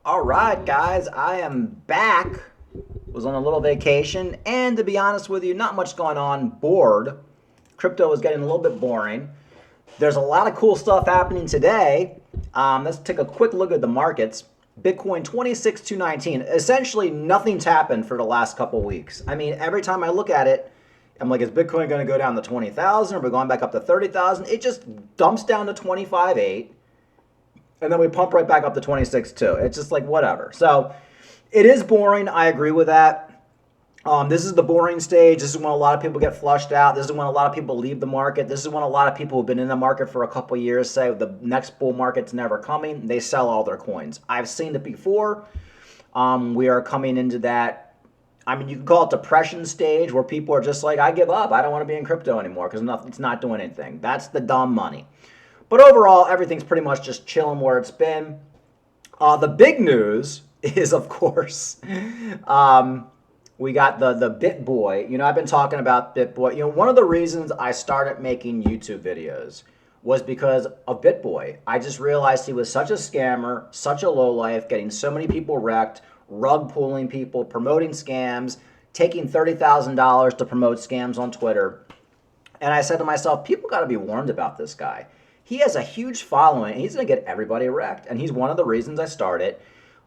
All right, guys, I am back. Was on a little vacation, and to be honest with you, not much going on. Bored. Crypto is getting a little bit boring. There's a lot of cool stuff happening today. Let's take a quick look at the markets. Bitcoin 26,219. Essentially, nothing's happened for the last couple weeks. I mean, every time I look at it, I'm like, is Bitcoin going to go down to 20,000? Are we going back up to 30,000? It just dumps down to 25.8, and then we pump right back up to 26.2. It's just like whatever. So it is boring. I agree with that. This is the boring stage. This is when a lot of people get flushed out. This is when a lot of people leave the market. This is when a lot of people who've been in the market for a couple of years say the next bull market's never coming. They sell all their coins. I've seen it before. We are coming into that. I mean, you can call it depression stage where people are just like, I give up. I don't want to be in crypto anymore because it's not doing anything. That's the dumb money. But overall, everything's pretty much just chilling where it's been. The big news is, of course, we got the Bitboy. You know, I've been talking about Bitboy. You know, one of the reasons I started making YouTube videos was because of Bitboy. I just realized he was such a scammer, such a lowlife, getting so many people wrecked, rug pulling people, promoting scams, taking $30,000 to promote scams on Twitter. And I said to myself, people got to be warned about this guy. He has a huge following, and he's going to get everybody wrecked. And he's one of the reasons I started.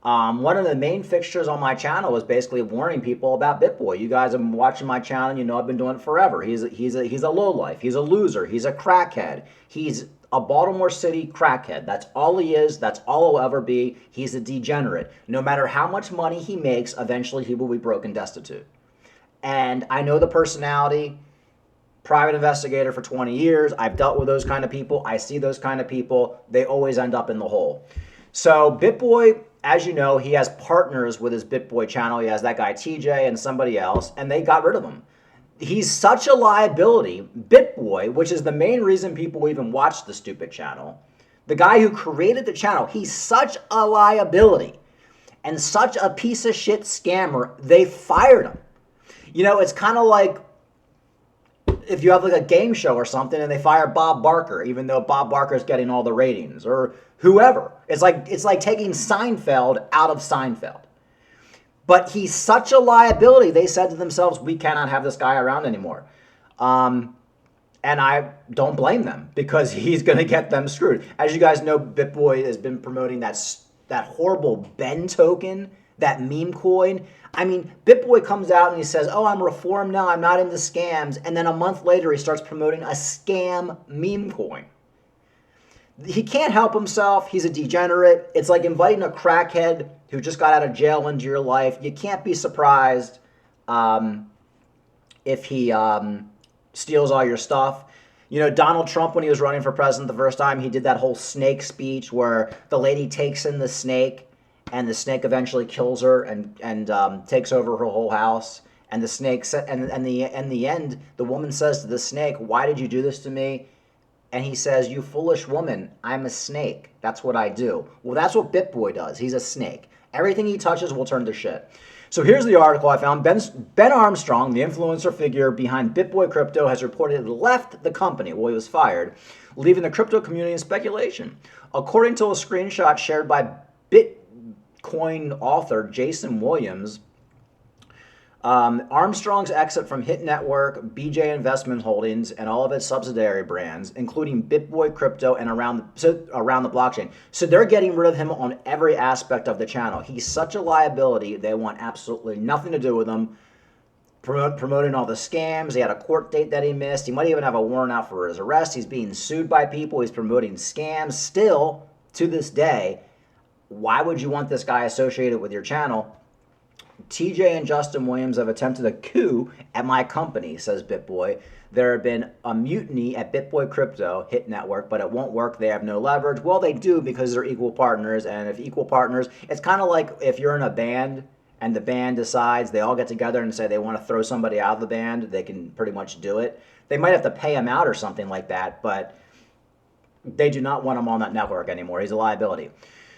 One of the main fixtures on my channel was basically warning people about Bitboy. You guys have been watching my channel. You know I've been doing it forever. He's a lowlife. He's a loser. He's a crackhead. He's a Baltimore City crackhead. That's all he is. That's all he'll ever be. He's a degenerate. No matter how much money he makes, eventually he will be broke and destitute. And I know the personality. Private investigator for 20 years. I've dealt with those kind of people. I see those kind of people. They always end up in the hole. So Bitboy, as you know, he has partners with his Bitboy channel. He has that guy TJ and somebody else, and they got rid of him. He's such a liability. Bitboy, which is the main reason people even watch the stupid channel, the guy who created the channel, he's such a liability and such a piece of shit scammer, they fired him. You know, it's kind of like if you have like a game show or something and they fire Bob Barker, even though Bob Barker's getting all the ratings, or whoever. It's like taking Seinfeld out of Seinfeld. But he's such a liability, they said to themselves, we cannot have this guy around anymore. And I don't blame them because he's going to get them screwed. As you guys know, Bitboy has been promoting that horrible Ben token, that meme coin. I mean, Bitboy comes out and he says, oh, I'm reformed now, I'm not into scams. And then a month later, he starts promoting a scam meme coin. He can't help himself. He's a degenerate. It's like inviting a crackhead who just got out of jail into your life. You can't be surprised if he steals all your stuff. You know, Donald Trump, when he was running for president the first time, he did that whole snake speech where the lady takes in the snake and the snake eventually kills her and takes over her whole house. And the snake and in the end, the woman says to the snake, "Why did you do this to me?" And he says, "You foolish woman, I'm a snake. That's what I do." Well, that's what Bitboy does. He's a snake. Everything he touches will turn to shit. So here's the article I found. Ben Armstrong, the influencer figure behind Bitboy Crypto, has reportedly left the company. Well, he was fired, leaving the crypto community in speculation. According to a screenshot shared by Bitcoin author Jason Williams, Armstrong's exit from Hit Network, BJ Investment Holdings, and all of its subsidiary brands, including Bitboy Crypto and around the blockchain. So they're getting rid of him on every aspect of the channel. He's such a liability. They want absolutely nothing to do with him. Promoting all the scams. He had a court date that he missed. He might even have a warrant out for his arrest. He's being sued by people. He's promoting scams. Still, to this day, why would you want this guy associated with your channel? TJ and Justin Williams have attempted a coup at my company, says Bitboy. There have been a mutiny at Bitboy Crypto, Hit Network, but it won't work. They have no leverage. Well, they do because they're equal partners. And if equal partners, it's kind of like if you're in a band and the band decides they all get together and say they want to throw somebody out of the band, they can pretty much do it. They might have to pay him out or something like that, but they do not want him on that network anymore. He's a liability.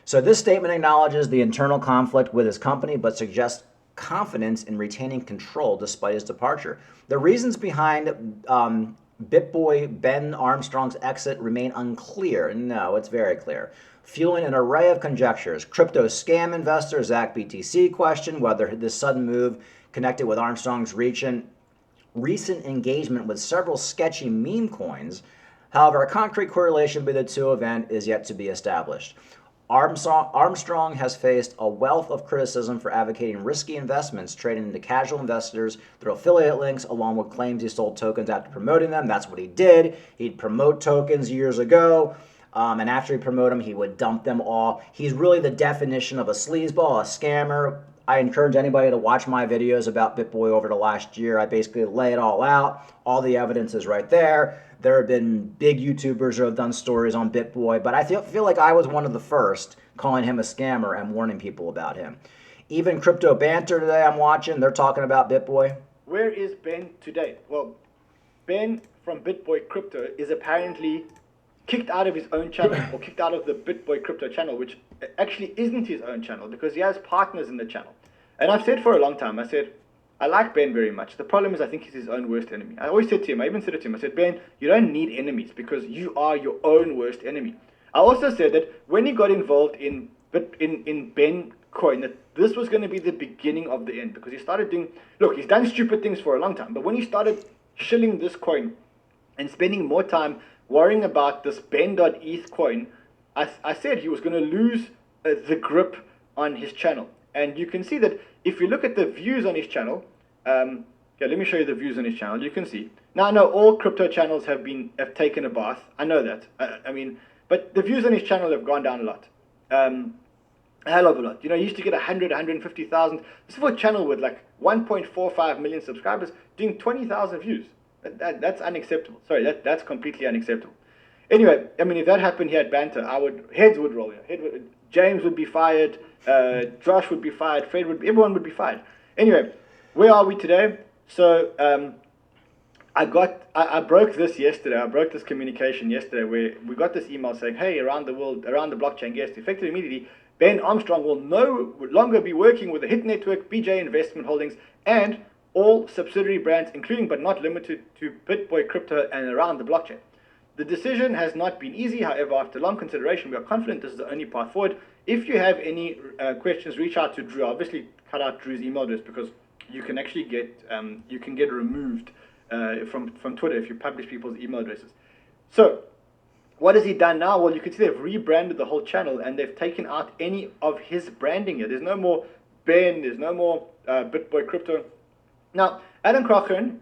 So this statement acknowledges the internal conflict with his company, but suggests confidence in retaining control despite his departure. The reasons behind Bitboy Ben Armstrong's exit remain unclear. No, it's very clear. Fueling an array of conjectures. Crypto scam investor Zach BTC questioned whether this sudden move connected with Armstrong's recent engagement with several sketchy meme coins. However, a concrete correlation between the two events is yet to be established. Armstrong has faced a wealth of criticism for advocating risky investments, trading into casual investors through affiliate links, along with claims he sold tokens after promoting them. That's what he did. He'd promote tokens years ago, and after he'd promote them, he would dump them all. He's really the definition of a sleazeball, a scammer. I encourage anybody to watch my videos about Bitboy over the last year. I basically lay it all out. All the evidence is right there. There have been big YouTubers who have done stories on Bitboy, but I feel like I was one of the first calling him a scammer and warning people about him. Even Crypto Banter today I'm watching, they're talking about Bitboy. Where is Ben today? Well, Ben from Bitboy Crypto is apparently kicked out of his own channel, or kicked out of the Bitboy Crypto channel, which actually isn't his own channel because he has partners in the channel. And I've said for a long time, I said, I like Ben very much. The problem is I think he's his own worst enemy. I always said to him, I even said it to him, I said, Ben, you don't need enemies because you are your own worst enemy. I also said that when he got involved in Ben Coin, that this was going to be the beginning of the end because he started doing, look, he's done stupid things for a long time, but when he started shilling this coin and spending more time worrying about this Ben.eth coin, I said he was going to lose the grip on his channel. And you can see that if you look at the views on his channel, let me show you the views on his channel. You can see. Now, I know all crypto channels have taken a bath. I know that. But the views on his channel have gone down a lot. A hell of a lot. You know, he used to get 100, 150,000. This is for a channel with like 1.45 million subscribers doing 20,000 views. That's unacceptable. Sorry, that's completely unacceptable. Anyway, I mean, if that happened here at Banter, heads would roll here. James would be fired. Josh would be fired. Everyone would be fired. Anyway, where are we today? So I broke this yesterday. I broke this communication yesterday where we got this email saying, hey, around the world, around the blockchain guest, effective immediately, Ben Armstrong will no longer be working with the Hit Network, BJ Investment Holdings, and all subsidiary brands, including but not limited to Bitboy Crypto and around the blockchain. The decision has not been easy. However, after long consideration, we are confident this is the only path forward. If you have any questions, reach out to Drew. Obviously, cut out Drew's email address because you can actually get removed from Twitter if you publish people's email addresses. So, what has he done now? Well, you can see they've rebranded the whole channel and they've taken out any of his branding here. There's no more Ben. There's no more Bitboy Crypto. Now, Adam Crochern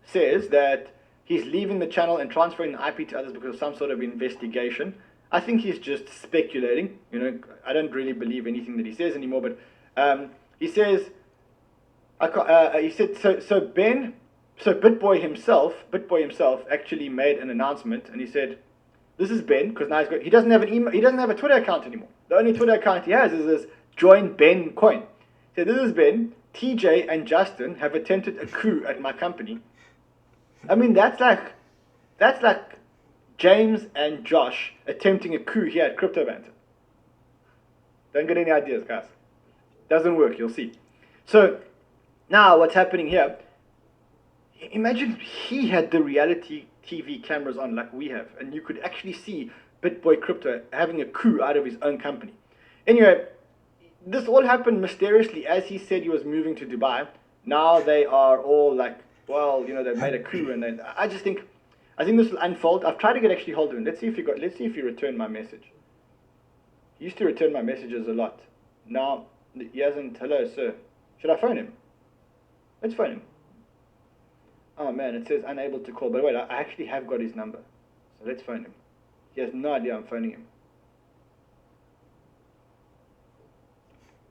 says that he's leaving the channel and transferring the IP to others because of some sort of investigation. I think he's just speculating. You know, I don't really believe anything that he says anymore. But he says, he said so Bitboy himself actually made an announcement, and he said, "This is Ben," because now he doesn't have an email. He doesn't have a Twitter account anymore. The only Twitter account he has is this Join Ben Coin. He said, "This is Ben. TJ and Justin have attempted a coup at my company." I mean, that's like James and Josh attempting a coup here at Crypto Banter. Don't get any ideas, guys. Doesn't work, you'll see. So, now what's happening here, imagine he had the reality TV cameras on like we have, and you could actually see Bitboy Crypto having a coup out of his own company. Anyway, this all happened mysteriously as he said he was moving to Dubai. Now they are all like, well, you know, they've made a coup, and then I think this will unfold. I've tried to get actually hold of him. Let's see if he returned my message. He used to return my messages a lot. Now he hasn't. Hello, sir. Should I phone him? Let's phone him. Oh man, it says unable to call. But wait, I actually have got his number. So let's phone him. He has no idea I'm phoning him.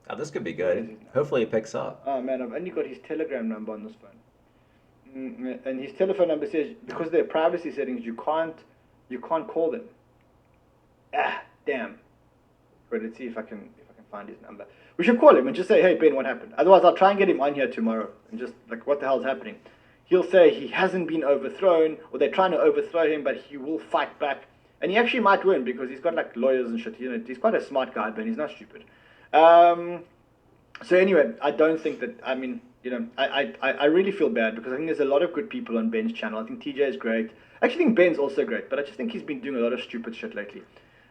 Oh, this could be good. Hopefully it picks up. Oh man, I've only got his Telegram number on this phone. And his telephone number says because of their privacy settings, you can't call them. Ah, damn. Wait, let's see if I can find his number. We should call him and just say, hey Ben, what happened? Otherwise, I'll try and get him on here tomorrow and just like, what the hell's happening? He'll say he hasn't been overthrown, or they're trying to overthrow him, but he will fight back, and he actually might win because he's got like lawyers and shit. You know, he's quite a smart guy, Ben. He's not stupid. So anyway, I don't think that. I mean, I really feel bad because I think there's a lot of good people on Ben's channel. I think TJ is great. I actually think Ben's also great, but I just think he's been doing a lot of stupid shit lately.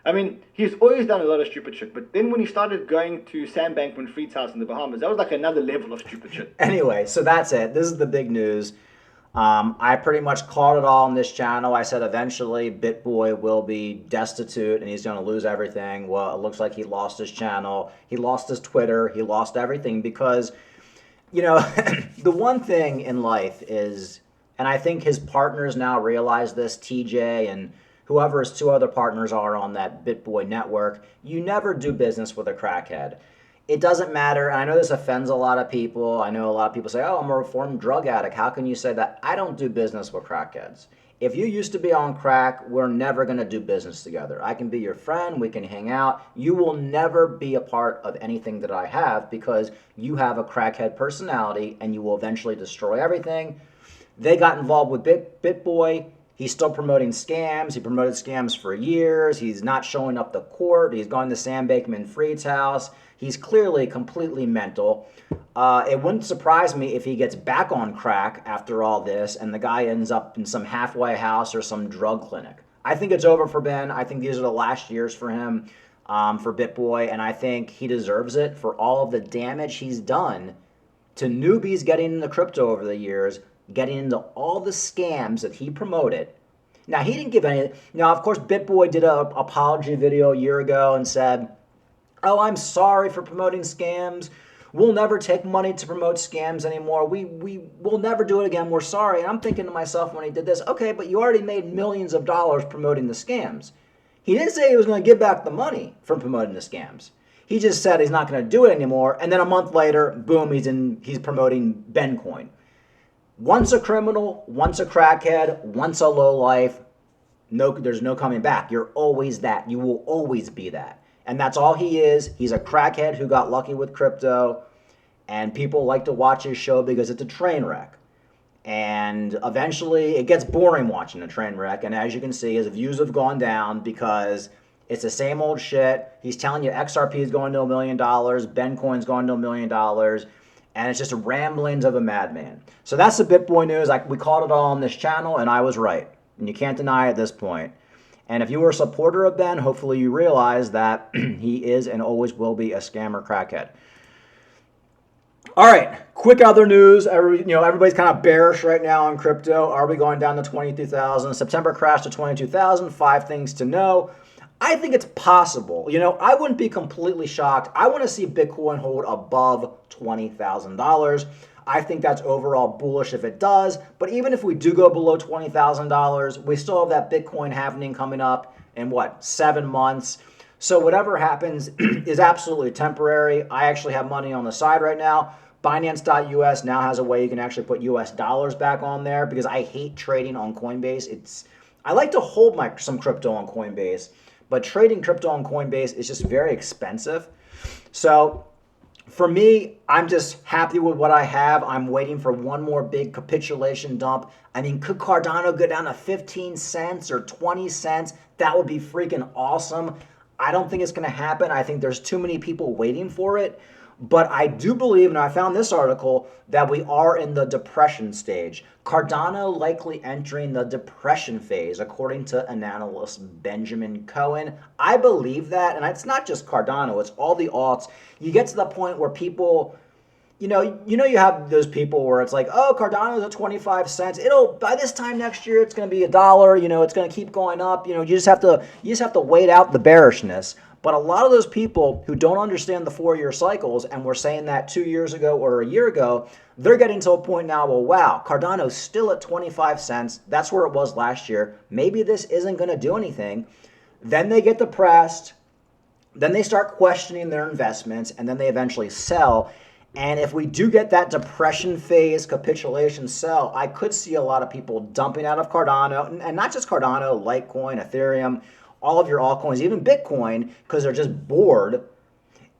I mean, he's always done a lot of stupid shit, but then when he started going to Sam Bankman-Fried's house in the Bahamas, that was like another level of stupid shit. Anyway, so that's it. This is the big news. I pretty much called it all on this channel. I said eventually Bitboy will be destitute and he's going to lose everything. Well, it looks like he lost his channel. He lost his Twitter. He lost everything because, the one thing in life is, and I think his partners now realize this, TJ and whoever his two other partners are on that Bitboy network, you never do business with a crackhead. It doesn't matter. And I know this offends a lot of people. I know a lot of people say, oh, I'm a reformed drug addict. How can you say that? I don't do business with crackheads. If you used to be on crack, we're never going to do business together. I can be your friend. We can hang out. You will never be a part of anything that I have because you have a crackhead personality and you will eventually destroy everything. They got involved with Bitboy. He's still promoting scams. He promoted scams for years. He's not showing up to court. He's going to Sam Bankman-Fried's house. He's clearly completely mental. It wouldn't surprise me if he gets back on crack after all this and the guy ends up in some halfway house or some drug clinic. I think it's over for Ben. I think these are the last years for him, for Bitboy, and I think he deserves it for all of the damage he's done to newbies getting into crypto over the years, getting into all the scams that he promoted. Now, he didn't give any. Now, of course, Bitboy did an apology video a year ago and said, oh, I'm sorry for promoting scams. We'll never take money to promote scams anymore. We'll never do it again. We're sorry. And I'm thinking to myself when he did this, okay, but you already made millions of dollars promoting the scams. He didn't say he was going to give back the money from promoting the scams. He just said he's not going to do it anymore. And then a month later, boom, he's promoting Bencoin. Once a criminal, once a crackhead, once a lowlife, there's no coming back. You're always that. You will always be that. And that's all he is. He's a crackhead who got lucky with crypto. And people like to watch his show because it's a train wreck. And eventually it gets boring watching a train wreck. And as you can see, his views have gone down because it's the same old shit. He's telling you XRP is going to $1 million. Bencoin's going to $1 million. And it's just ramblings of a madman. So that's the Bitboy news. We called it all on this channel, and I was right. And you can't deny at this point. And if you were a supporter of Ben, hopefully you realize that he is and always will be a scammer crackhead. All right, quick other news. Everybody's kind of bearish right now on crypto. Are we going down to 22,000? September crash to 22,000. 5 things to know. I think it's possible. I wouldn't be completely shocked. I want to see Bitcoin hold above $20,000. I think that's overall bullish if it does. But even if we do go below $20,000, we still have that Bitcoin halving coming up in 7 months. So whatever happens is absolutely temporary. I actually have money on the side right now. Binance.us now has a way you can actually put US dollars back on there because I hate trading on Coinbase. I like to hold some crypto on Coinbase, but trading crypto on Coinbase is just very expensive. So for me, I'm just happy with what I have. I'm waiting for one more big capitulation dump. I mean, could Cardano go down to 15 cents or 20 cents? That would be freaking awesome. I don't think it's going to happen. I think there's too many people waiting for it. But I do believe, and I found this article, that we are in the depression stage. Cardano likely entering the depression phase, according to analyst Benjamin Cohen. I believe that, and it's not just Cardano, it's all the alts. You get to the point where people, you have those people where it's like, oh, Cardano's at 25 cents. By this time next year, it's going to be $1. It's going to keep going up. You just have to wait out the bearishness. But a lot of those people who don't understand the 4-year cycles, and were saying that 2 years ago or a year ago, they're getting to a point now, well, wow, Cardano's still at 25 cents. That's where it was last year. Maybe this isn't going to do anything. Then they get depressed. Then they start questioning their investments, and then they eventually sell. And if we do get that depression phase, capitulation sell, I could see a lot of people dumping out of Cardano, and not just Cardano, Litecoin, Ethereum, all of your altcoins, even Bitcoin, because they're just bored.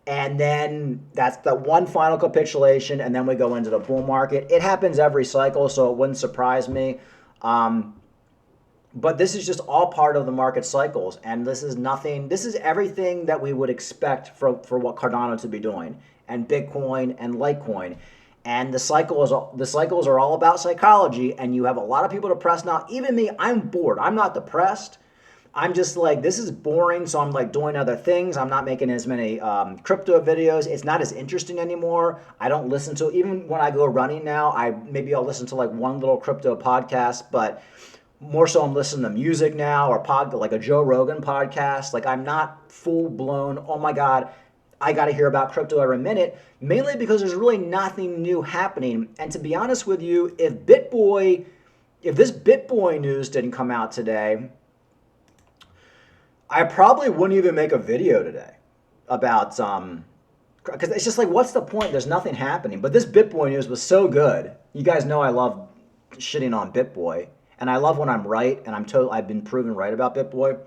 And then that's the one final capitulation, and then we go into the bull market. It happens every cycle, so it wouldn't surprise me. But this is just all part of the market cycles, and this is everything that we would expect for what Cardano to be doing, and Bitcoin and Litecoin. And the cycles are all about psychology, and you have a lot of people depressed now. Even me, I'm bored. I'm not depressed. I'm just like, this is boring, so I'm like doing other things. I'm not making as many crypto videos. It's not as interesting anymore. I don't listen to, even when I go running now, maybe I'll listen to like one little crypto podcast, but more so I'm listening to music now, or like a Joe Rogan podcast. Like, I'm not full blown, oh my God, I got to hear about crypto every minute, mainly because there's really nothing new happening. And to be honest with you, if this Bitboy news didn't come out today, I probably wouldn't even make a video today about because it's just like, what's the point? There's nothing happening. But this Bitboy news was so good. You guys know I love shitting on Bitboy, and I love when I'm right, and I've been proven right about Bitboy,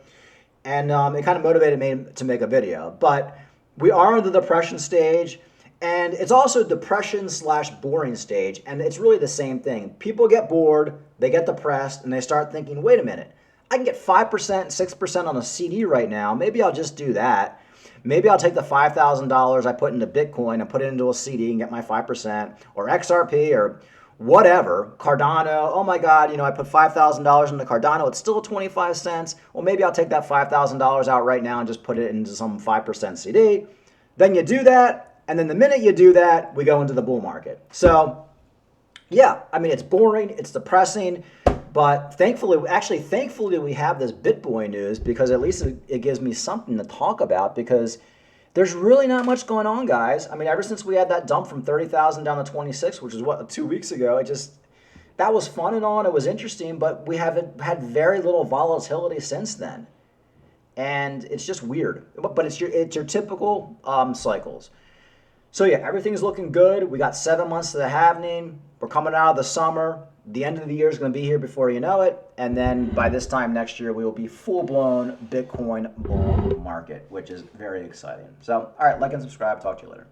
and it kind of motivated me to make a video. But we are in the depression stage, and it's also depression/boring stage, and it's really the same thing. People get bored, they get depressed, and they start thinking, wait a minute, I can get 5%, 6% on a CD right now. Maybe I'll just do that. Maybe I'll take the $5,000 I put into Bitcoin and put it into a CD and get my 5%, or XRP, or whatever, cardaNO. Oh my God, I put $5,000 into cardaNO. It's still 25 cents. Well, maybe I'll take that $5,000 out right now and just put it into some 5% CD. Then you do that, and then the minute you do that, we go into the bull market. So, yeah, I mean, it's boring, it's depressing. But thankfully we have this Bitboy news, because at least it gives me something to talk about, because there's really not much going on, guys. I mean, ever since we had that dump from 30,000 down to 26, which was 2 weeks ago, that was fun and all, and it was interesting, but we haven't had very little volatility since then. And it's just weird. But it's your typical cycles. So yeah, everything's looking good. We got 7 months to the halving. We're coming out of the summer. The end of the year is going to be here before you know it. And then by this time next year, we will be full-blown Bitcoin bull market, which is very exciting. So, all right, like and subscribe. Talk to you later.